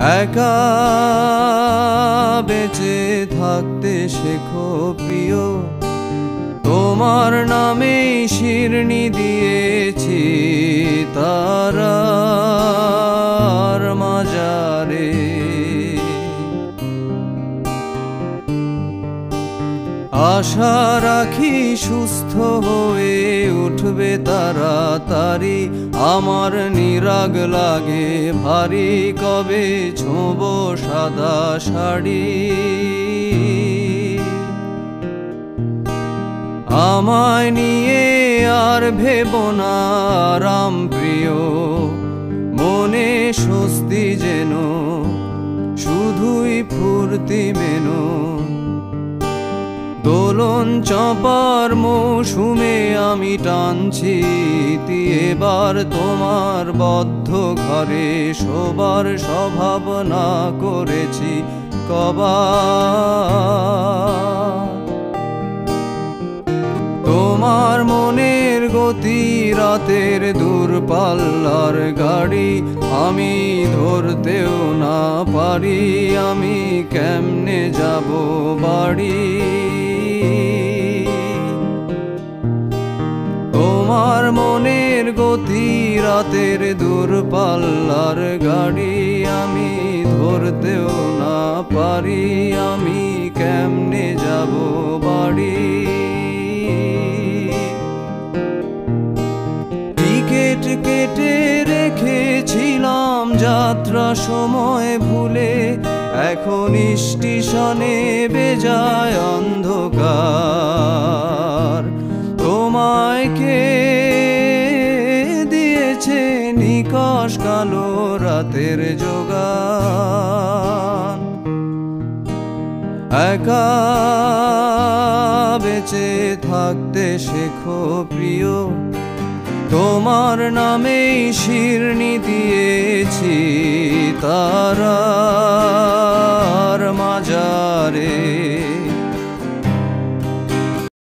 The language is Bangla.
একা বেঁচে থাকতে শেখো প্রিয়, তোমার নামেই শিরনি দিয়েছি তারার মাজারে। আশা রাখি সুস্থ হয়ে উঠবে তাড়াতাড়ি, আমার নিরাগ লাগে ভারী, কবে ছোঁবো সাদা শাড়ি। আমায় নিয়ে আর ভেবো না আরাম প্রিয়, মনে স্বস্তি যেন শুধুই ফুর্তি মেনো। দোলন চাঁপার মৌসুমে আমি টানছি এবার তোমার বদ্ধ ঘরে, শোবার স্বভাবনা করেছি কবার। তোমার মনের গতি রাতের দূরপাল্লার গাড়ি, আমি ধরতেও না পারি, আমি কেমনে যাব বাড়ি। তোমার মনের গতি রাতের দূরপাল্লার গাড়ি, আমি ধরতেও না পারি, আমি কেমনে যাব বাড়ি। টিকিট কেটে রেখেছিলাম যাত্রা সময় ভুলে, এখন স্টেশনে বেজায় অন্ধকার। তোমায় কে দিয়েছে নিকশ কালো রাতের যোগান। একা বেঁচে থাকতে শেখো প্রিয়, তোমার নামেই শিরনি দিয়েছি তারার মাজারে।